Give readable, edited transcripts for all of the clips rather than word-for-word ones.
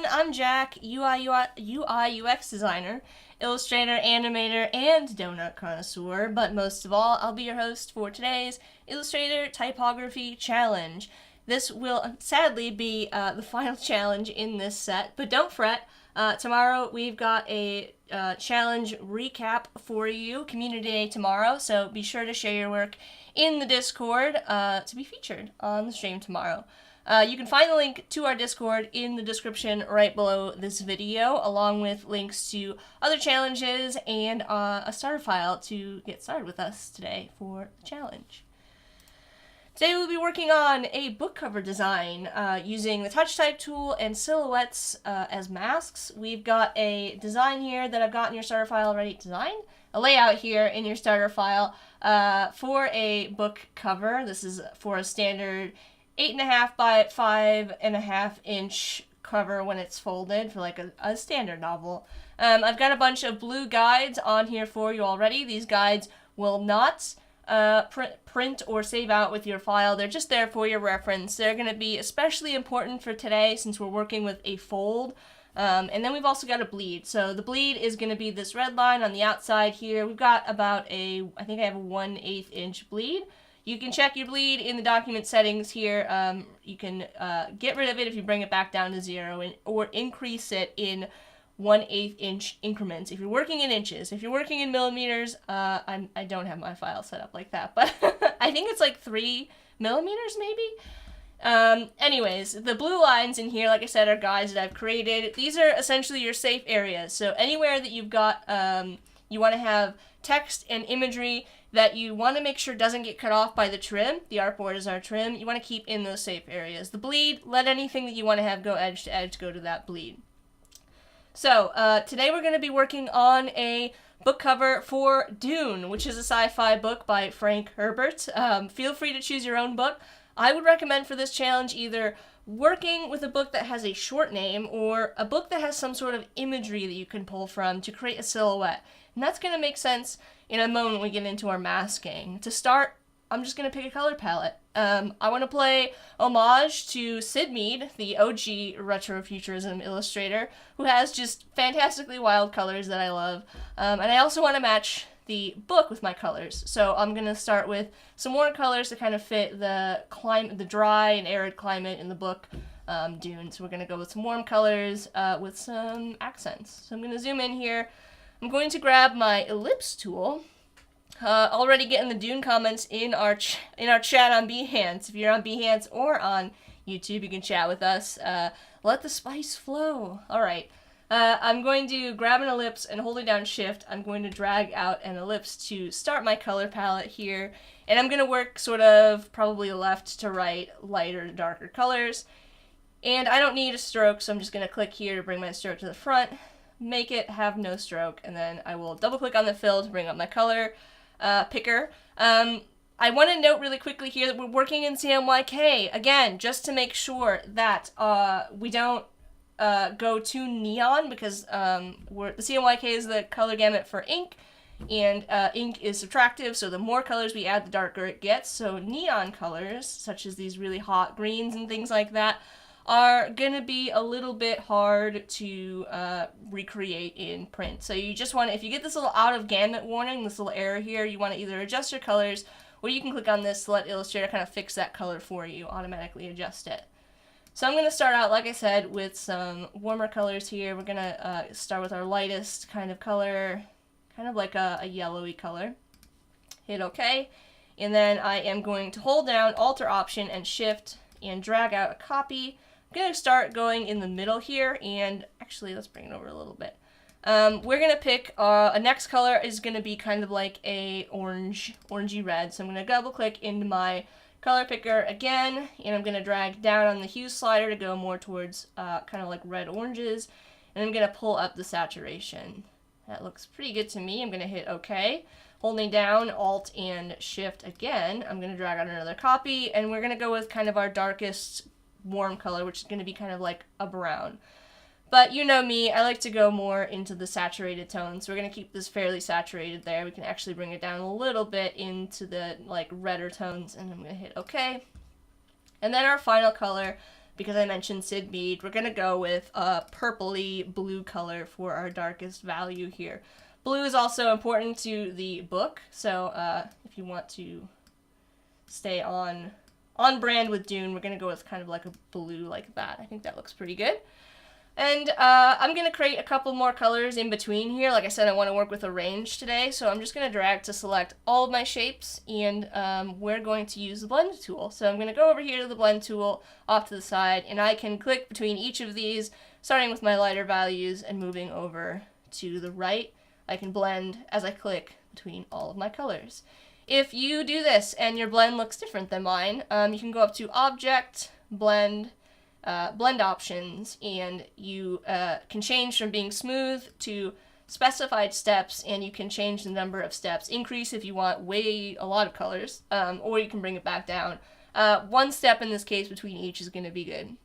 everyone, I'm Jack, UI UX designer, illustrator, animator, and donut connoisseur, but most of all, I'll be your host for today's Illustrator Typography Challenge. This will sadly be the final challenge in this set, but don't fret. Tomorrow we've got a challenge recap for you, Community Day tomorrow, so be sure to share your work in the Discord to be featured on the stream tomorrow. You can find the link to our Discord in the description right below this video, along with links to other challenges and a starter file to get started with us today for the challenge. Today we'll be working on a book cover design using the touch type tool and silhouettes as masks. We've got a design here that I've got in your starter file already designed, a layout here in your starter file for a book cover. This is for a standard 8.5 by 5.5 inch cover when it's folded for like a standard novel. I've got a bunch of blue guides on here for you already. These guides will not print or save out with your file. They're just there for your reference. They're going to be especially important for today since we're working with a fold. And then we've also got a bleed. So the bleed is going to be this red line on the outside here. We've got about I think I have a 1/8 inch bleed. You can check your bleed in the document settings here. You can get rid of it if you bring it back down to 0 or increase it in 1/8 inch increments if you're working in inches. If you're working in millimeters, I don't have my file set up like that, but I think it's like 3 millimeters maybe. Anyways, the blue lines in here, like I said, are guides that I've created. These are essentially your safe areas. So anywhere that you've got, you want to have text and imagery that you want to make sure doesn't get cut off by the trim. The artboard is our trim. You want to keep in those safe areas. The bleed, let anything that you want to have go edge to edge go to that bleed. So today we're going to be working on a book cover for Dune, which is a sci-fi book by Frank Herbert. Feel free to choose your own book. I would recommend for this challenge either working with a book that has a short name or a book that has some sort of imagery that you can pull from to create a silhouette. And that's going to make sense in a moment when we get into our masking. To start, I'm just going to pick a color palette. I want to play homage to Sid Mead, the OG retrofuturism illustrator, who has just fantastically wild colors that I love. And I also want to match the book with my colors. So I'm going to start with some warm colors to kind of fit the climate, the dry and arid climate in the book, Dune. So we're going to go with some warm colors with some accents. So I'm going to zoom in here. I'm going to grab my ellipse tool. Already getting the Dune comments in our chat on Behance. If you're on Behance or on YouTube, you can chat with us. Let the spice flow. All right. I'm going to grab an ellipse and holding down Shift, I'm going to drag out an ellipse to start my color palette here. And I'm going to work sort of probably left to right, lighter to darker colors. And I don't need a stroke, so I'm just going to click here to bring my stroke to the front, make it have no stroke, and then I will double click on the fill to bring up my color picker. I want to note really quickly here that we're working in CMYK, again, just to make sure that we don't go too neon, because the CMYK is the color gamut for ink, and ink is subtractive, so the more colors we add, the darker it gets. So neon colors, such as these really hot greens and things like that, are going to be a little bit hard to recreate in print. So you just want to, if you get this little out of gamut warning, this little error here, you want to either adjust your colors, or you can click on this to let Illustrator kind of fix that color for you, automatically adjust it. So I'm going to start out, like I said, with some warmer colors here. We're going to start with our lightest kind of color, kind of like a yellowy color. Hit OK. And then I am going to hold down Alt or Option and Shift and drag out a copy. I'm going to start going in the middle here, and actually let's bring it over a little bit. We're going to pick, a next color is going to be kind of like a orangey red, so I'm going to double click into my color picker again, and I'm going to drag down on the hue slider to go more towards kind of like red oranges, and I'm going to pull up the saturation. That looks pretty good to me. I'm going to hit OK. Holding down Alt and Shift again, I'm going to drag out another copy, and we're going to go with kind of our darkest warm color, which is going to be kind of like a brown. But you know me, I like to go more into the saturated tones, so we're going to keep this fairly saturated there. We can actually bring it down a little bit into the like redder tones, and I'm going to hit OK. And then our final color, because I mentioned Sid Mead, we're going to go with a purpley blue color for our darkest value here. Blue is also important to the book, so if you want to stay on brand with Dune, we're going to go with kind of like a blue like that. I think that looks pretty good. And I'm going to create a couple more colors in between here. Like I said, I want to work with a range today, so I'm just going to drag to select all of my shapes, and we're going to use the blend tool. So I'm going to go over here to the blend tool off to the side, and I can click between each of these, starting with my lighter values and moving over to the right. I can blend as I click between all of my colors. If you do this and your blend looks different than mine, you can go up to Object, Blend, Blend Options, and you can change from being smooth to specified steps, and you can change the number of steps. Increase if you want a lot of colors, or you can bring it back down. One step in this case between each is going to be good.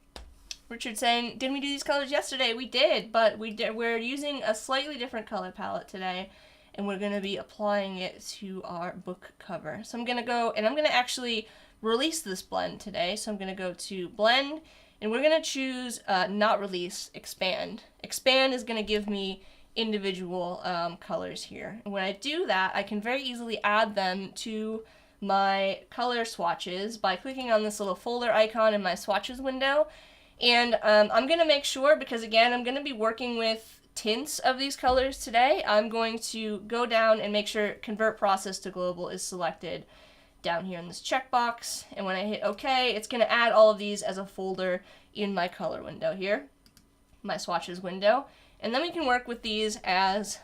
Richard's saying, didn't we do these colors yesterday? We did, but we're using a slightly different color palette today, and we're going to be applying it to our book cover. So I'm going to go, and I'm going to actually release this blend today. So I'm going to go to Blend, and we're going to choose Not Release, Expand. Expand is going to give me individual colors here. And when I do that, I can very easily add them to my color swatches by clicking on this little folder icon in my swatches window. And I'm going to make sure, because again, I'm going to be working with tints of these colors today, I'm going to go down and make sure Convert Process to Global is selected down here in this checkbox. And when I hit OK, it's going to add all of these as a folder in my color window here, my swatches window. And then we can work with these as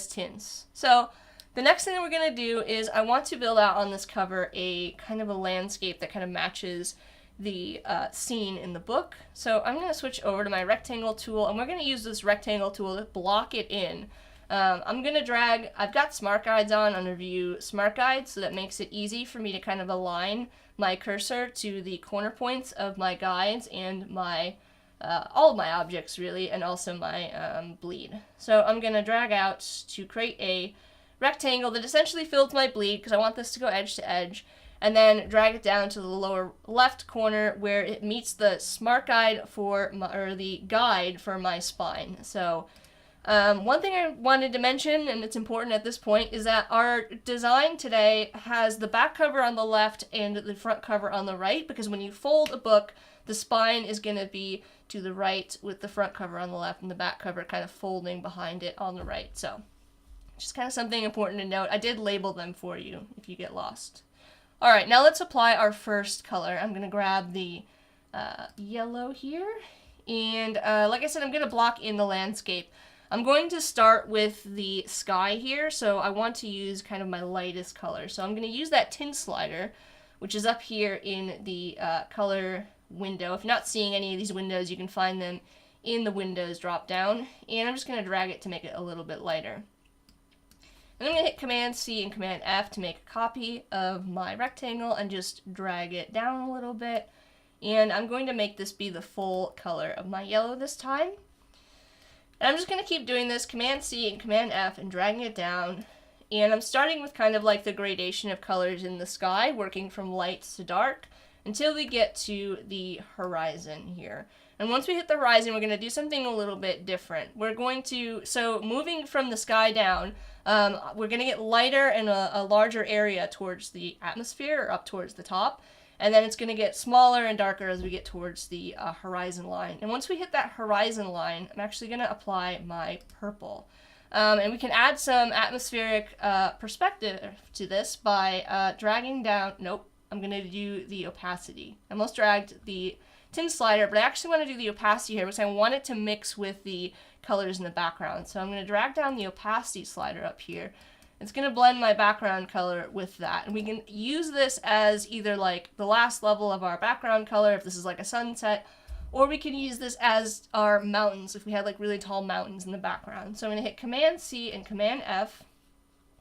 tints. So the next thing that we're going to do is I want to build out on this cover a kind of a landscape that kind of matches the scene in the book. So I'm going to switch over to my rectangle tool, and we're going to use this rectangle tool to block it in. I'm going to drag, I've got Smart Guides on under View Smart Guides, so that makes it easy for me to kind of align my cursor to the corner points of my guides and my all of my objects really, and also my bleed. So I'm going to drag out to create a rectangle that essentially fills my bleed, because I want this to go edge to edge, and then drag it down to the lower left corner where it meets the smart guide for or the guide for my spine. So one thing I wanted to mention, and it's important at this point, is that our design today has the back cover on the left and the front cover on the right, because when you fold a book, the spine is going to be to the right with the front cover on the left and the back cover kind of folding behind it on the right. So just kind of something important to note. I did label them for you if you get lost. Alright, now let's apply our first color. I'm going to grab the yellow here, and like I said, I'm going to block in the landscape. I'm going to start with the sky here, so I want to use kind of my lightest color. So I'm going to use that tint slider, which is up here in the color window. If you're not seeing any of these windows, you can find them in the Windows drop down, and I'm just going to drag it to make it a little bit lighter. And I'm going to hit Command C and Command F to make a copy of my rectangle and just drag it down a little bit. And I'm going to make this be the full color of my yellow this time. And I'm just going to keep doing this, Command C and Command F, and dragging it down. And I'm starting with kind of like the gradation of colors in the sky, working from light to dark, until we get to the horizon here. And once we hit the horizon, we're going to do something a little bit different. We're going to, so moving from the sky down, we're going to get lighter and a larger area towards the atmosphere, or up towards the top. And then it's going to get smaller and darker as we get towards the horizon line. And once we hit that horizon line, I'm actually going to apply my purple. And we can add some atmospheric perspective to this by dragging down, nope, I'm going to do the opacity. I almost dragged the tint slider, but I actually want to do the opacity here because I want it to mix with the colors in the background. So I'm going to drag down the opacity slider up here. It's going to blend my background color with that. And we can use this as either like the last level of our background color, if this is like a sunset, or we can use this as our mountains if we had like really tall mountains in the background. So I'm going to hit Command C and Command F.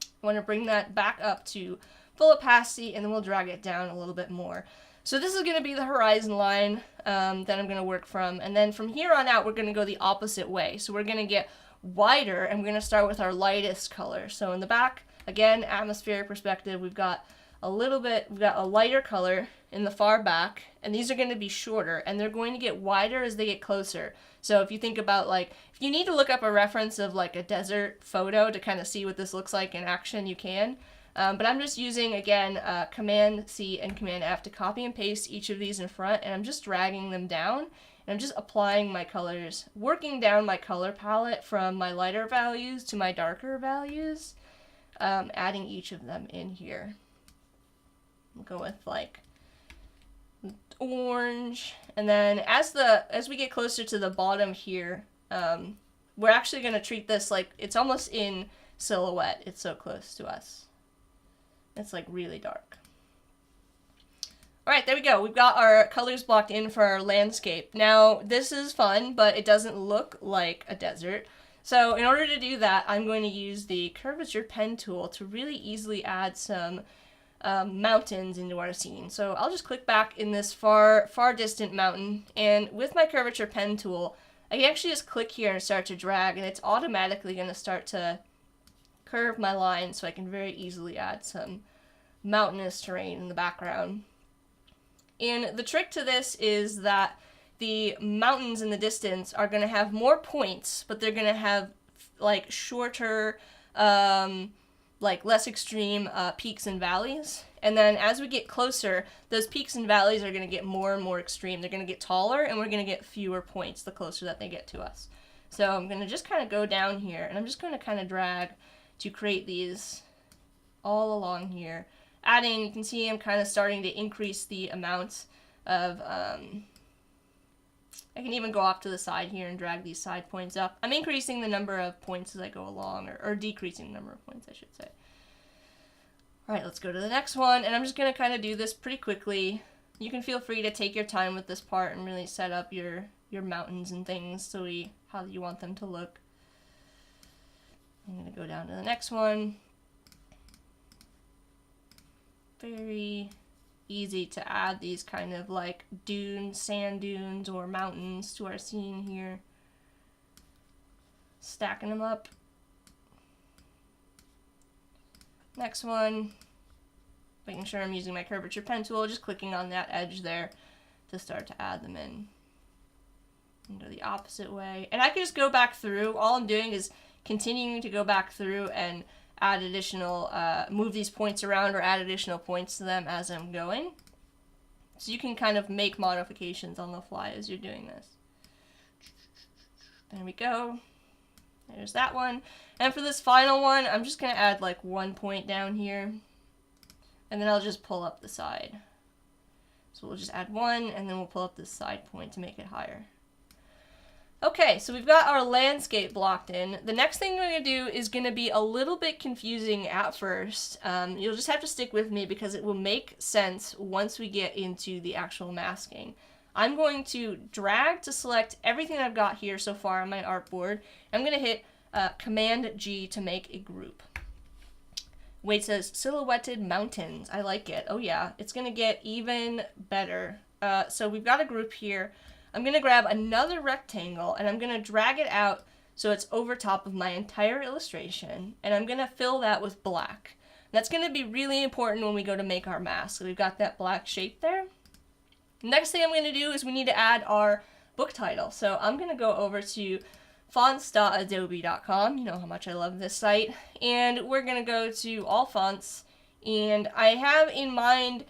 I want to bring that back up to full opacity, and then we'll drag it down a little bit more. So this is going to be the horizon line that I'm going to work from. And then from here on out, we're going to go the opposite way. So we're going to get wider, and we're going to start with our lightest color. So in the back, again, atmospheric perspective, we've got a little bit, we've got a lighter color in the far back, and these are going to be shorter, and they're going to get wider as they get closer. So if you think about, like, if you need to look up a reference of like a desert photo to kind of see what this looks like in action, you can. But I'm just using, again, Command C and Command F to copy and paste each of these in front, and I'm just dragging them down, and I'm just applying my colors, working down my color palette from my lighter values to my darker values, adding each of them in here. We'll go with like orange, and then as we get closer to the bottom here, we're actually going to treat this like it's almost in silhouette. It's so close to us. It's like really dark. Alright, there we go. We've got our colors blocked in for our landscape. Now, this is fun, but it doesn't look like a desert. So in order to do that, I'm going to use the curvature pen tool to really easily add some mountains into our scene. So I'll just click back in this far distant mountain, and with my curvature pen tool, I can actually just click here and start to drag, and it's automatically going to start to curve my line so I can very easily add some mountainous terrain in the background. And the trick to this is that the mountains in the distance are going to have more points, but they're going to have like shorter, like less extreme peaks and valleys. And then as we get closer, those peaks and valleys are going to get more and more extreme. They're going to get taller, and we're going to get fewer points the closer that they get to us. So I'm going to just kind of go down here, and I'm just going to kind of drag to create these all along here. Adding, you can see I'm kind of starting to increase the amount of, I can even go off to the side here and drag these side points up. I'm increasing the number of points as I go along, or decreasing the number of points, I should say. Alright, let's go to the next one, and I'm just going to kind of do this pretty quickly. You can feel free to take your time with this part and really set up your mountains and things so how you want them to look. I'm going to go down to the next one. Very easy to add these kind of like dunes, sand dunes, or mountains to our scene here. Stacking them up. Next one. Making sure I'm using my curvature pen tool, just clicking on that edge there to start to add them in. And go the opposite way. And I can just go back through. All I'm doing is continuing to go back through and add additional, move these points around or add additional points to them as I'm going. So you can kind of make modifications on the fly as you're doing this. There we go. There's that one. And for this final one, I'm just going to add like 1 point down here. And then I'll just pull up the side. So we'll just add 1, and then we'll pull up this side point to make it higher. Okay, so we've got our landscape blocked in. The next thing we're going to do is going to be a little bit confusing at first. You'll just have to stick with me because it will make sense once we get into the actual masking. I'm going to drag to select everything I've got here so far on my artboard. I'm going to hit Command G to make a group. Wait, it says silhouetted mountains. I like it. Oh yeah, it's going to get even better. So we've got a group here. I'm going to grab another rectangle, and I'm going to drag it out so it's over top of my entire illustration, and I'm going to fill that with black. That's going to be really important when we go to make our mask. So we've got that black shape there. Next thing I'm going to do is we need to add our book title. So I'm going to go over to fonts.adobe.com. You know how much I love this site. And we're going to go to all fonts, and I have in mind,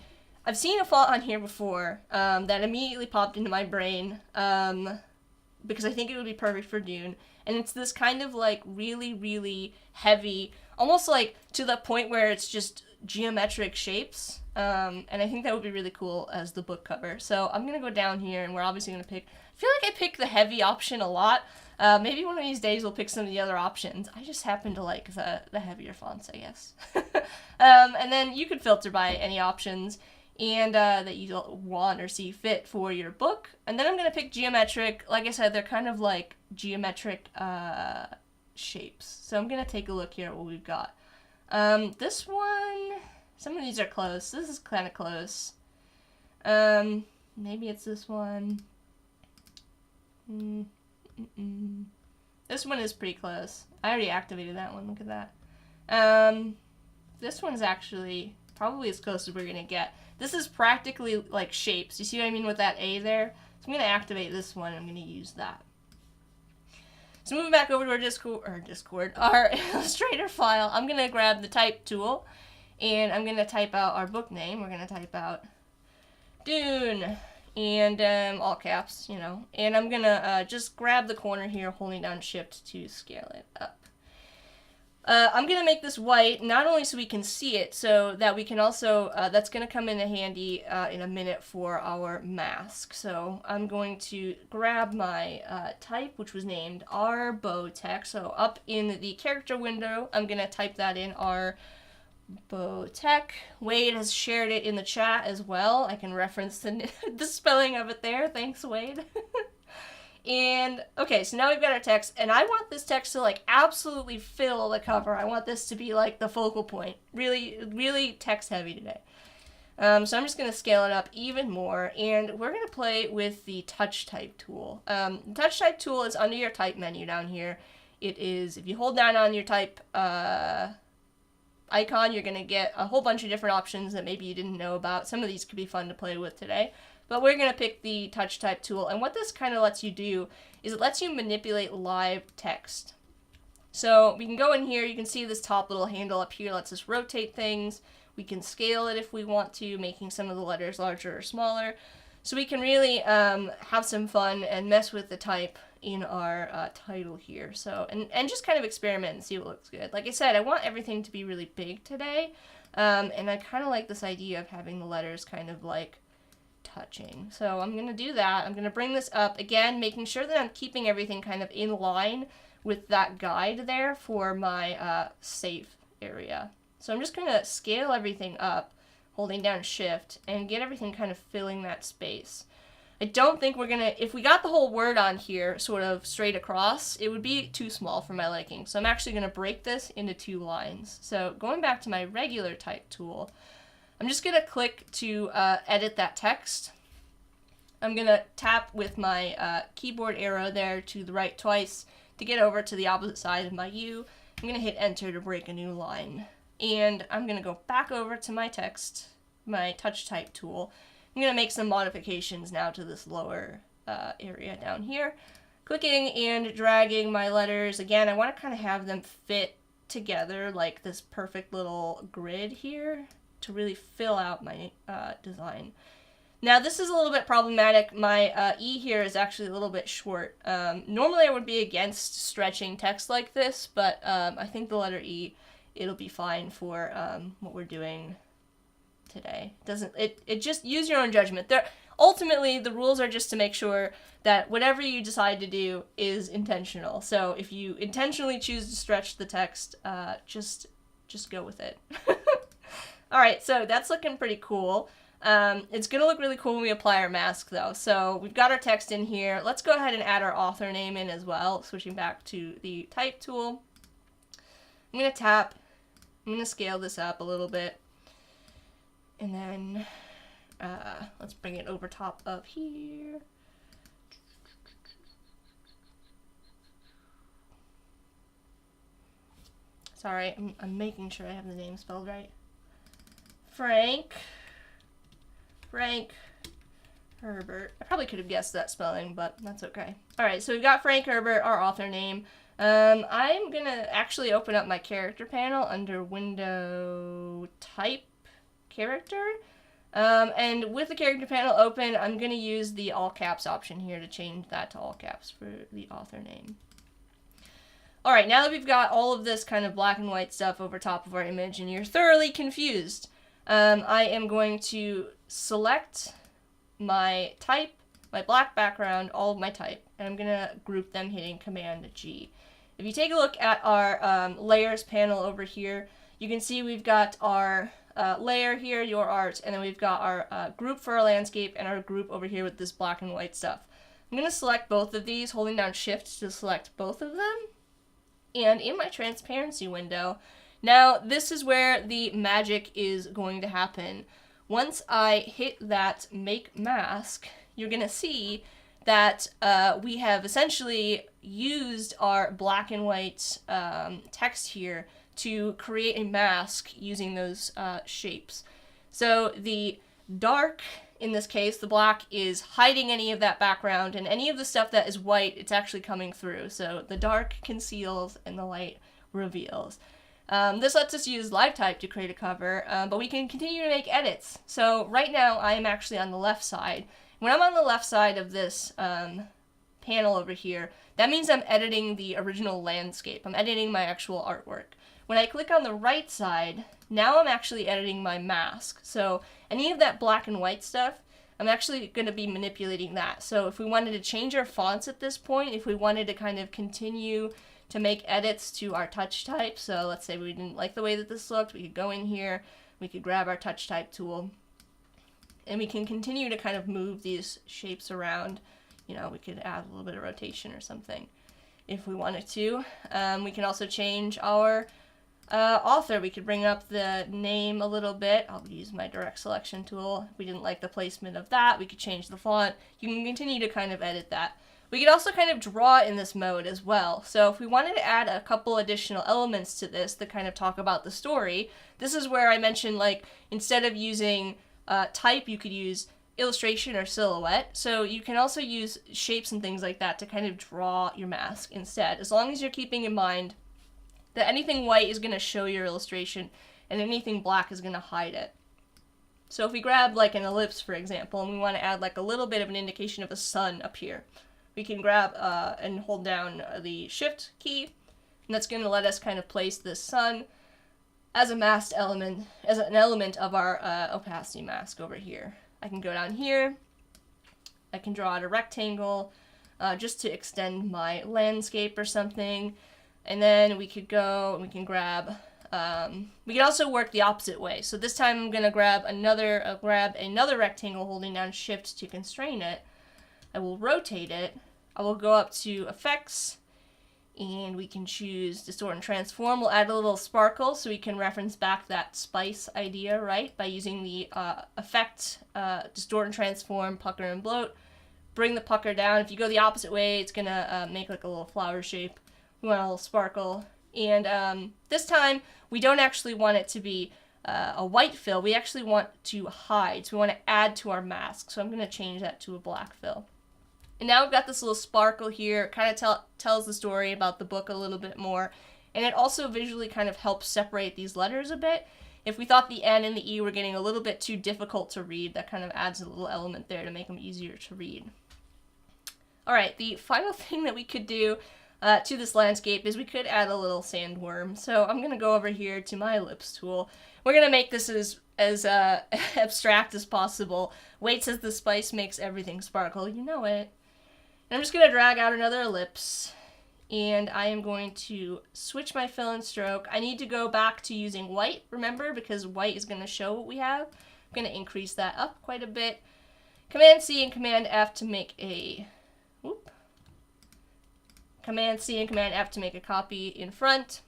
I've seen a font on here before that immediately popped into my brain because I think it would be perfect for Dune. And it's this kind of like really, really heavy, almost like to the point where it's just geometric shapes. And I think that would be really cool as the book cover. So I'm going to go down here, and we're obviously going to pick, I feel like I pick the heavy option a lot. Maybe one of these days we'll pick some of the other options. I just happen to like the heavier fonts, I guess. And then you could filter by any options and that you want or see fit for your book. And then I'm going to pick geometric. Like I said, they're kind of like geometric shapes. So I'm going to take a look here at what we've got. This one, some of these are close. This is kind of close. Maybe it's this one. This one is pretty close. I already activated that one. Look at that. This one's actually probably as close as we're going to get. This is practically like shapes. You see what I mean with that A there? So I'm going to activate this one, and I'm going to use that. So moving back over to our Illustrator file, I'm going to grab the type tool, and I'm going to type out our book name. We're going to type out Dune, and all caps, you know. And I'm going to just grab the corner here, holding down Shift to scale it up. I'm going to make this white, not only so we can see it, so that we can also, that's going to come in handy in a minute for our mask. So I'm going to grab my type, which was named Arbotech. So up in the character window, I'm going to type that in, Arbotech. Wade has shared it in the chat as well. I can reference the spelling of it there. Thanks, Wade. And, okay, so now we've got our text, and I want this text to, like, absolutely fill the cover. I want this to be, like, the focal point. Really, really text-heavy today. So I'm just going to scale it up even more, and we're going to play with the Touch Type tool. The Touch Type tool is under your Type menu down here. It is, if you hold down on your Type icon, you're going to get a whole bunch of different options that maybe you didn't know about. Some of these could be fun to play with today. But we're going to pick the Touch Type tool, and what this kind of lets you do is it lets you manipulate live text. So we can go in here, you can see this top little handle up here lets us rotate things. We can scale it if we want to, making some of the letters larger or smaller. So we can really have some fun and mess with the type in our title here. So and just kind of experiment and see what looks good. Like I said, I want everything to be really big today, and I kind of like this idea of having the letters kind of like touching. So I'm going to do that. I'm going to bring this up again, making sure that I'm keeping everything kind of in line with that guide there for my safe area. So I'm just going to scale everything up, holding down Shift, and get everything kind of filling that space. I don't think we're going to, if we got the whole word on here sort of straight across, it would be too small for my liking. So I'm actually going to break this into 2 lines. So going back to my regular type tool, I'm just going to click to edit that text. I'm going to tap with my keyboard arrow there to the right twice to get over to the opposite side of my U. I'm going to hit enter to break a new line. And I'm going to go back over to my text, my Touch Type tool. I'm going to make some modifications now to this lower area down here. Clicking and dragging my letters. Again, I want to kind of have them fit together like this perfect little grid here to really fill out my design. Now this is a little bit problematic. My E here is actually a little bit short. Normally I would be against stretching text like this, but I think the letter E, it'll be fine for what we're doing today. It just use your own judgment. Ultimately the rules are just to make sure that whatever you decide to do is intentional. So if you intentionally choose to stretch the text, just go with it. Alright, so that's looking pretty cool. It's going to look really cool when we apply our mask, though. So we've got our text in here. Let's go ahead and add our author name in as well, switching back to the Type tool. I'm going to tap. I'm going to scale this up a little bit. And then let's bring it over top of here. Sorry, I'm making sure I have the name spelled right. Frank Herbert. I probably could have guessed that spelling, but that's okay. Alright, so we've got Frank Herbert, our author name. I'm going to actually open up my character panel under Window Type Character. And with the character panel open, I'm going to use the all caps option here to change that to all caps for the author name. Alright, now that we've got all of this kind of black and white stuff over top of our image and you're thoroughly confused, I am going to select my type, my black background, all of my type, and I'm going to group them hitting Command G. If you take a look at our layers panel over here, you can see we've got our layer here, your art, and then we've got our group for our landscape and our group over here with this black and white stuff. I'm going to select both of these, holding down Shift to select both of them. And in my transparency window, now this is where the magic is going to happen. Once I hit that make mask, you're going to see that we have essentially used our black and white text here to create a mask using those shapes. So the dark, in this case, the black, is hiding any of that background, and any of the stuff that is white, it's actually coming through. So the dark conceals and the light reveals. This lets us use LiveType to create a cover, but we can continue to make edits. So right now I am actually on the left side. When I'm on the left side of this panel over here, that means I'm editing the original landscape. I'm editing my actual artwork. When I click on the right side, now I'm actually editing my mask. So any of that black and white stuff, I'm actually going to be manipulating that. So if we wanted to change our fonts at this point, if we wanted to kind of continue to make edits to our touch type, so let's say we didn't like the way that this looked, we could go in here, we could grab our touch type tool, and we can continue to kind of move these shapes around. You know, we could add a little bit of rotation or something if we wanted to. We can also change our author. We could bring up the name a little bit. I'll use my direct selection tool. If we didn't like the placement of that, we could change the font. You can continue to kind of edit that. We could also kind of draw in this mode as well. So if we wanted to add a couple additional elements to this that kind of talk about the story, this is where I mentioned, like, instead of using type, you could use illustration or silhouette. So you can also use shapes and things like that to kind of draw your mask instead, as long as you're keeping in mind that anything white is going to show your illustration and anything black is going to hide it. So if we grab like an ellipse, for example, and we want to add like a little bit of an indication of a sun up here, we can grab and hold down the shift key, and that's going to let us kind of place this sun as a masked element, as an element of our opacity mask over here. I can go down here, I can draw out a rectangle just to extend my landscape or something, and then we could go and we can grab, we can also work the opposite way. So this time I'm going to grab another rectangle holding down shift to constrain it. I will rotate it, I will go up to effects, and we can choose distort and transform. We'll add a little sparkle so we can reference back that spice idea, right? By using the effect, distort and transform, pucker and bloat. Bring the pucker down. If you go the opposite way, it's gonna make like a little flower shape. We want a little sparkle. And this time, we don't actually want it to be a white fill. We actually want to hide. So we want to add to our mask. So I'm gonna change that to a black fill. And now we've got this little sparkle here. It kind of tells the story about the book a little bit more. And it also visually kind of helps separate these letters a bit. If we thought the N and the E were getting a little bit too difficult to read, that kind of adds a little element there to make them easier to read. Alright, the final thing that we could do to this landscape is we could add a little sandworm. So I'm going to go over here to my ellipse tool. We're going to make this as abstract as possible. Wait says the spice makes everything sparkle. You know it. And I'm just going to drag out another ellipse, and I am going to switch my fill and stroke. I need to go back to using white, remember, because white is going to show what we have. I'm going to increase that up quite a bit. Command C and Command F to make a, Command C and Command F to make a copy in front.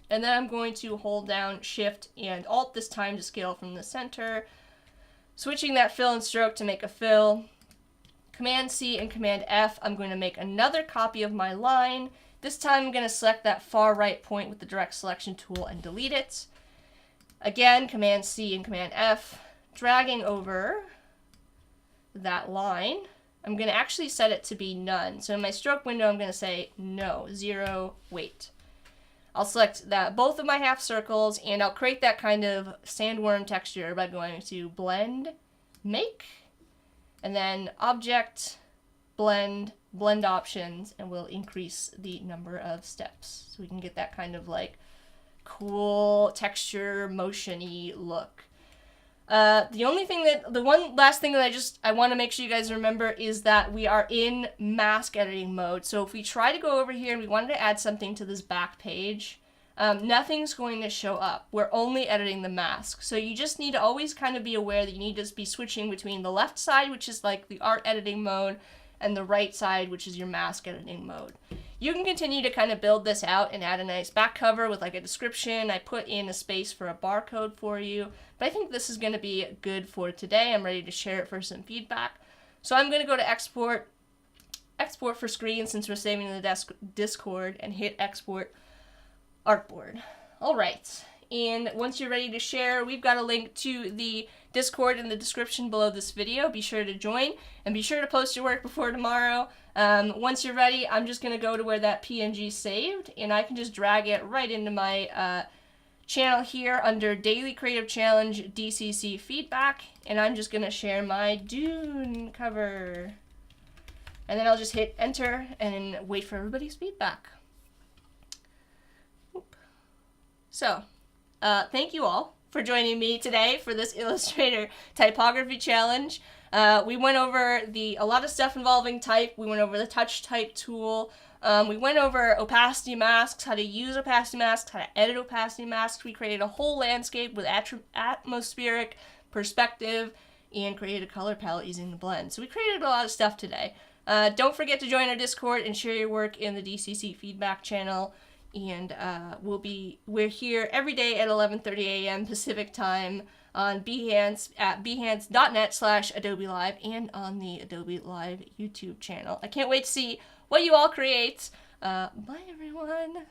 And then I'm going to hold down Shift and Alt this time to scale from the center. Switching that fill and stroke to make a fill. Command C and Command F, I'm going to make another copy of my line. This time I'm going to select that far right point with the direct selection tool and delete it. Again, Command C and Command F, dragging over that line. I'm going to actually set it to be none. So in my stroke window, I'm going to say no, 0, wait. I'll select that both of my half circles, and I'll create that kind of sandworm texture by going to Blend, Make, and then Object, Blend, Blend Options, and we'll increase the number of steps. So we can get that kind of like cool texture, motion-y look. The one last thing that I want to make sure you guys remember is that we are in mask editing mode. So if we try to go over here and we wanted to add something to this back page, nothing's going to show up. We're only editing the mask. So you just need to always kind of be aware that you need to be switching between the left side, which is like the art editing mode, and the right side, which is your mask editing mode. You can continue to kind of build this out and add a nice back cover with like a description. I put in a space for a barcode for you, but I think this is going to be good for today. I'm ready to share it for some feedback. So I'm going to go to export for screen since we're saving in the Discord, and hit export artboard. All right. And once you're ready to share, we've got a link to the Discord in the description below this video. Be sure to join and be sure to post your work before tomorrow. Once you're ready, I'm just going to go to where that PNG saved, and I can just drag it right into my channel here under Daily Creative Challenge DCC Feedback, and I'm just going to share my Dune cover. And then I'll just hit enter and wait for everybody's feedback. So, thank you all for joining me today for this Illustrator Typography Challenge. We went over a lot of stuff involving type. We went over the touch type tool. We went over opacity masks, how to use opacity masks, how to edit opacity masks. We created a whole landscape with atmospheric perspective and created a color palette using the blend. So we created a lot of stuff today. Don't forget to join our Discord and share your work in the DCC feedback channel. And we're here every day at 11:30 a.m. Pacific time on Behance at behance.net/Adobe Live and on the Adobe Live YouTube channel. I can't wait to see what you all create. Bye, everyone.